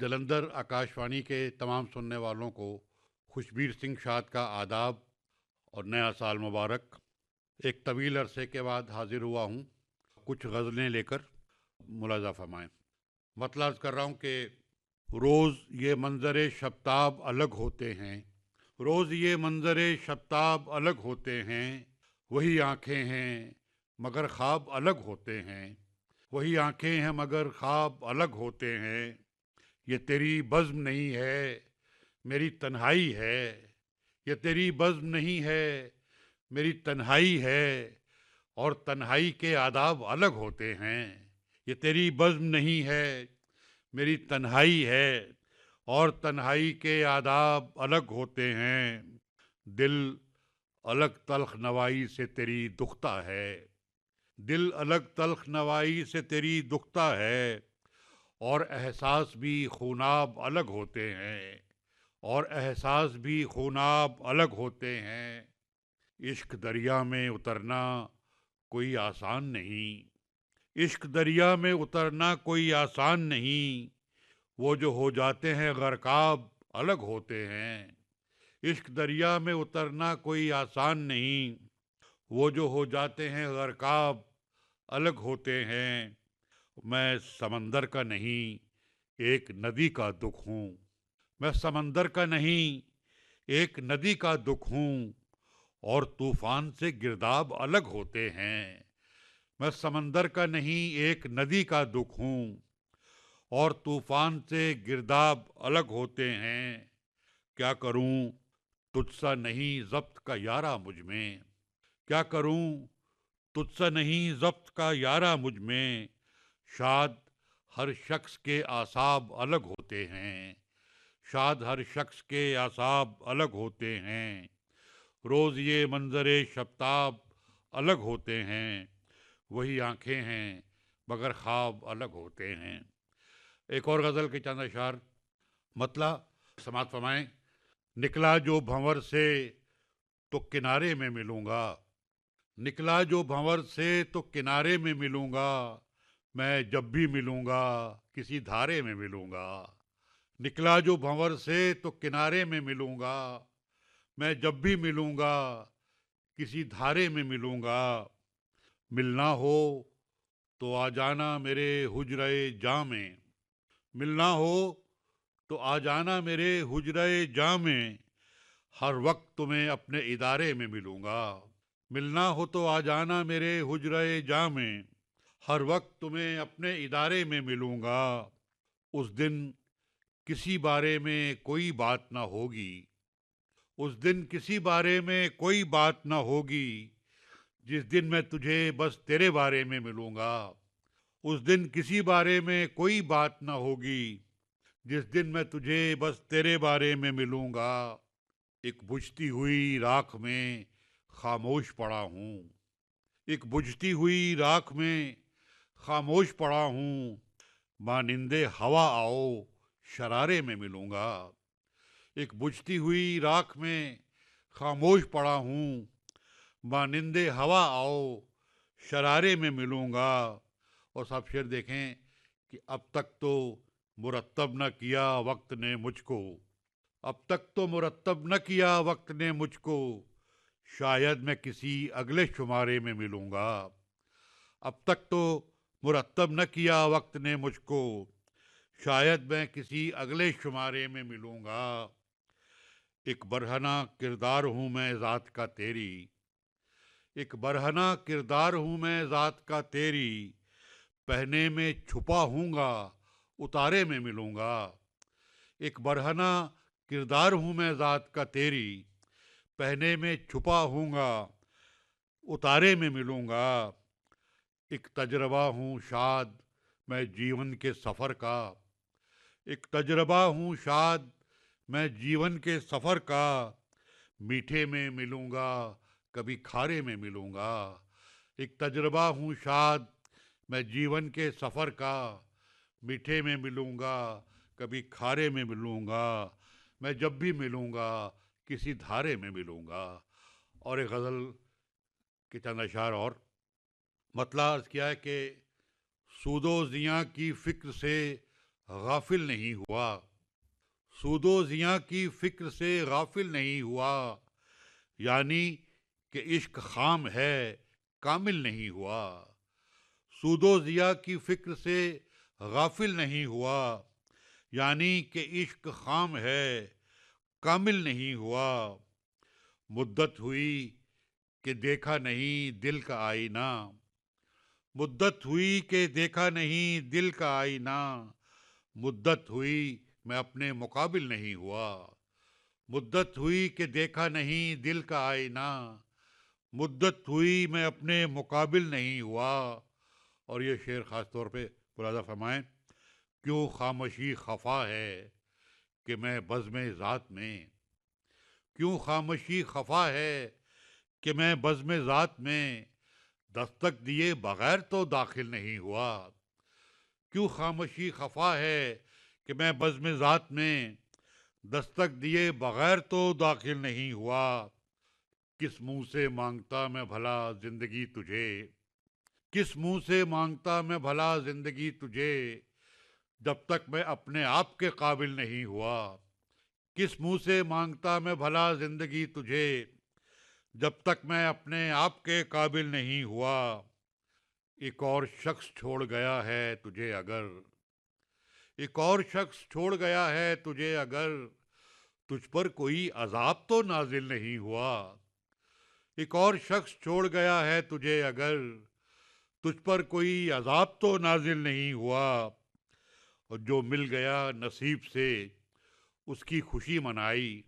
जलंधर आकाशवाणी के तमाम सुनने वालों को खुशबीर सिंह शाद का आदाब और नया साल मुबारक। एक तवील अरसे के बाद हाजिर हुआ हूँ कुछ गज़लें लेकर, मुलाजा फरमाएँ। मतलब अर्ज़ कर रहा हूँ कि रोज़ ये मंज़रे शब्ताब अलग होते हैं, रोज़ ये मंज़रे शब्ताब अलग होते हैं, वही आँखें हैं मगर ख्वाब अलग होते हैं, वही आँखें हैं मगर ख्वाब अलग होते हैं। ये तेरी बज़्म नहीं है मेरी तन्हाई है, ये तेरी बज़्म नहीं है मेरी तन्हाई है, और तन्हाई के आदाब अलग होते हैं। ये तेरी बज़्म नहीं है मेरी तन्हाई है, और तन्हाई के आदाब अलग होते हैं। दिल अलग तल्ख नवाई से तेरी दुखता है, दिल अलग तल्ख नवाई से तेरी दुखता है, और एहसास भी खूनाब अलग होते हैं, और एहसास भी खूनाब अलग होते हैं। इश्क दरिया में उतरना कोई आसान नहीं, इश्क दरिया में उतरना कोई आसान नहीं, वो जो हो जाते हैं गरकाब अलग होते हैं। इश्क दरिया में उतरना कोई आसान नहीं, वो जो हो जाते हैं गरकाब अलग होते हैं। मैं समंदर का नहीं एक नदी का दुख हूँ, मैं समंदर का नहीं एक नदी का दुख हूँ, और तूफान से गिरदाब अलग होते हैं। मैं समंदर का नहीं एक नदी का दुख हूँ, और तूफान से गिरदाब अलग होते हैं। क्या करूँ तुझसा नहीं ज़ब्त का यारा मुझ में, क्या करूँ तुझसा नहीं ज़ब्त का यारा मुझ में। शाद हर शख्स के आसाब अलग होते हैं, शाद हर शख्स के आसाब अलग होते हैं। रोज़ ये मंजरे शब्ताब अलग होते हैं, वही आंखें हैं मगर ख्वाब अलग होते हैं। एक और गज़ल के चंद अशार मतला समात फरमाएं। निकला जो भंवर से तो किनारे में मिलूंगा, निकला जो भंवर से तो किनारे में मिलूंगा, मैं जब भी मिलूंगा किसी धारे में मिलूंगा। निकला जो भंवर से तो किनारे में मिलूंगा, मैं जब भी मिलूंगा किसी धारे में मिलूंगा। मिलना हो तो आ जाना मेरे हुजरे जां में, मिलना हो तो आ जाना मेरे हुजरे जां में, हर वक्त तुम्हें अपने इदारे में मिलूंगा। मिलना हो तो आ जाना मेरे हुजरे जां में, हर वक्त तुम्हें अपने इदारे में मिलूंगा। उस दिन किसी बारे में कोई बात ना होगी, उस दिन किसी बारे में कोई बात ना होगी, जिस दिन मैं तुझे बस तेरे बारे में मिलूंगा। उस दिन किसी बारे में कोई बात ना होगी, जिस दिन मैं तुझे बस तेरे बारे में मिलूंगा। एक बुझती हुई राख में खामोश पड़ा हूँ, एक बुझती हुई राख में खामोश पड़ा हूँ, मानिंदे हवा आओ शरारे में मिलूंगा। एक बुझती हुई राख में खामोश पड़ा हूँ, मानिंदे हवा आओ शरारे में मिलूंगा। और साहब शेर देखें कि अब तक तो मुरत्तब न किया वक्त ने मुझको, अब तक तो मुरत्तब न किया वक्त ने मुझको, शायद मैं किसी अगले शुमारे में मिलूंगा। अब तक तो मुरत्तब न किया वक्त ने मुझको, शायद मैं किसी अगले शुमारे में मिलूंगा। एक बरहना किरदार हूँ मैं ज़ात का तेरी, एक बरहना किरदार हूँ मैं ज़ात का तेरी, पहने में छुपा हूँगा उतारे में मिलूंगा। एक बरहना किरदार हूँ मैं ज़ात का तेरी, पहने में छुपा हूँगा उतारे में मिलूंगा। एक तजरबा हूँ शाद मैं जीवन के सफ़र का, एक तजरबा हूँ शाद मैं जीवन के सफ़र का, मीठे में मिलूंगा कभी खारे में मिलूंगा। एक तजरबा हूँ शाद मैं जीवन के सफ़र का, मीठे में मिलूंगा कभी खारे में मिलूंगा, मैं जब भी मिलूंगा किसी धारे में मिलूंगा। और एक गज़ल के चंद अशार और मतला अर्ज़ किया है कि सूदो ज़ियाँ की फ़िक्र से غافل نہیں ہوا، سود و زیاں کی فکر سے غافل نہیں ہوا، یعنی کہ عشق خام ہے کامل نہیں ہوا، سود و ضیاء کی فکر سے غافل نہیں ہوا، یعنی کہ عشق خام ہے کامل نہیں ہوا، مدت ہوئی کہ دیکھا نہیں دل کا آئینہ، مدت ہوئی کہ دیکھا نہیں دل کا آئینہ، مدت ہوئی میں اپنے مقابل نہیں ہوا، مدت ہوئی کہ دیکھا نہیں دل کا آئینہ، مدت ہوئی میں اپنے مقابل نہیں ہوا۔ اور یہ شعر خاص طور پہ ملاحظہ فرمائیں، کیوں خاموشی خفا ہے کہ میں بزم ذات میں، کیوں خاموشی خفا ہے کہ میں بزم ذات میں دستک دیے بغیر تو داخل نہیں ہوا، کیوں خاموشی خفا ہے کہ میں بزم ذات میں دستک دیے بغیر تو داخل نہیں ہوا، کس منہ سے مانگتا میں بھلا زندگی تجھے، کس منہ سے مانگتا میں بھلا زندگی تجھے، جب تک میں اپنے آپ کے قابل نہیں ہوا، کس منہ سے مانگتا میں بھلا زندگی تجھے، جب تک میں اپنے آپ کے قابل نہیں ہوا، ایک اور شخص چھوڑ گیا ہے تجھے اگر، ایک اور شخص چھوڑ گیا ہے تجھے اگر، تجھ پر کوئی عذاب تو نازل نہیں ہوا، ایک اور شخص چھوڑ گیا ہے تجھے اگر، تجھ پر کوئی عذاب تو نازل نہیں ہوا، اور جو مل گیا نصیب سے اس کی خوشی منائی،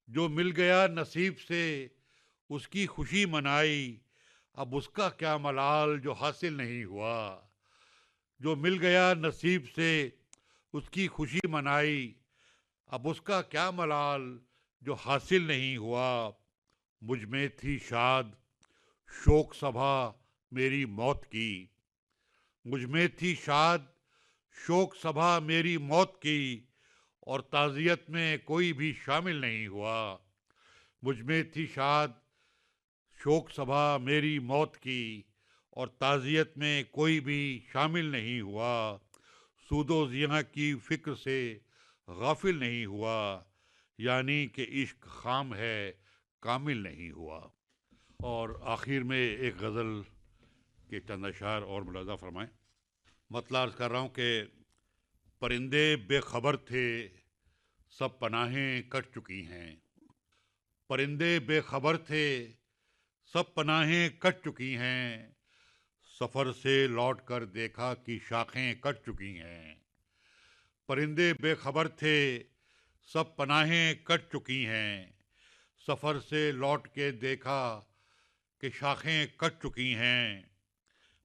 جو مل گیا نصیب سے اس کی خوشی منائی، اب اس کا کیا ملال جو حاصل نہیں ہوا، جو مل گیا نصیب سے اس کی خوشی منائی، اب اس کا کیا ملال جو حاصل نہیں ہوا، مجھ میں تھی شاد شوق سبھا میری موت کی، مجھ میں تھی شاد شوق سبھا میری موت کی، اور تعزیت میں کوئی بھی شامل نہیں ہوا، مجھ میں تھی شاد شوق سبھا میری موت کی، اور تعزیت میں کوئی بھی شامل نہیں ہوا، سود و زیاں کی فکر سے غافل نہیں ہوا، یعنی کہ عشق خام ہے کامل نہیں ہوا۔ اور آخر میں ایک غزل کے چند اشعار اور ملاحظہ فرمائیں۔ مطلع عرض کر رہا ہوں کہ پرندے بے خبر تھے سب پناہیں کٹ چکی ہیں، پرندے بے خبر تھے سب پناہیں کٹ چکی ہیں، سفر سے لوٹ کر دیکھا کہ شاخیں کٹ چکی ہیں، پرندے بے خبر تھے سب پناہیں کٹ چکی ہیں، سفر سے لوٹ کے دیکھا کہ شاخیں کٹ چکی ہیں،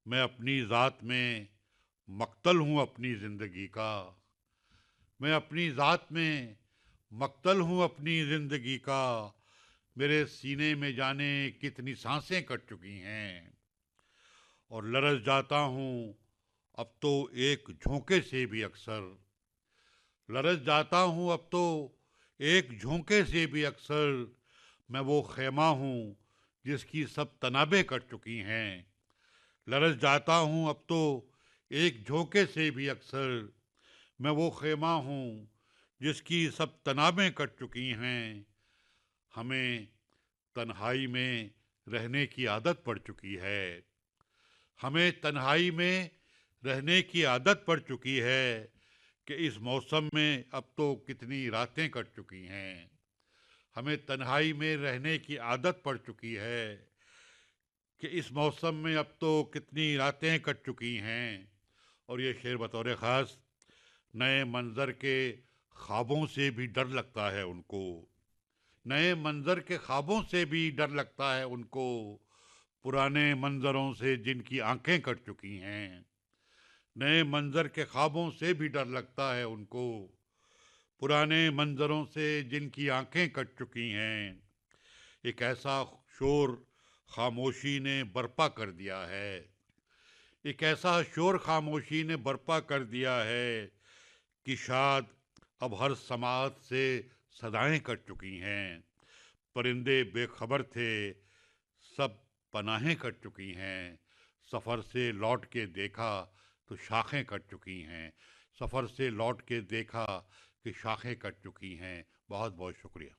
میں اپنی ذات میں مقتل ہوں اپنی زندگی کا، میں اپنی ذات میں مقتل ہوں اپنی زندگی کا، میرے سینے میں جانے کتنی سانسیں کٹ چکی ہیں، اور لرز جاتا ہوں اب تو ایک جھونکے سے بھی اکثر، لرز جاتا ہوں اب تو ایک جھونکے سے بھی اکثر، میں وہ خیمہ ہوں جس کی سب تنابیں کٹ چکی ہیں، لرز جاتا ہوں اب تو ایک جھونکے سے بھی اکثر، میں وہ خیمہ ہوں جس کی سب تنابیں کٹ چکی ہیں، ہمیں تنہائی میں رہنے کی عادت پڑ چکی ہے، ہمیں تنہائی میں رہنے کی عادت پڑ چکی ہے، کہ اس موسم میں اب تو کتنی راتیں کٹ چکی ہیں، ہمیں تنہائی میں رہنے کی عادت پڑ چکی ہے، کہ اس موسم میں اب تو کتنی راتیں کٹ چکی ہیں۔ اور یہ شعر بطور خاص نئے منظر کے خوابوں سے بھی ڈر لگتا ہے ان کو، نئے منظر کے خوابوں سے بھی ڈر لگتا ہے ان کو، پرانے منظروں سے جن کی آنکھیں کٹ چکی ہیں، نئے منظر کے خوابوں سے بھی ڈر لگتا ہے ان کو، پرانے منظروں سے جن کی آنکھیں کٹ چکی ہیں، ایک ایسا شور خاموشی نے برپا کر دیا ہے، ایک ایسا شور خاموشی نے برپا کر دیا ہے، کہ شاد اب ہر سماعت سے صدائیں کٹ چکی ہیں، پرندے بے خبر تھے سب پناہیں کٹ چکی ہیں، سفر سے لوٹ کے دیکھا تو شاخیں کٹ چکی ہیں، سفر سے لوٹ کے دیکھا کہ شاخیں کٹ چکی ہیں. بہت بہت شکریہ.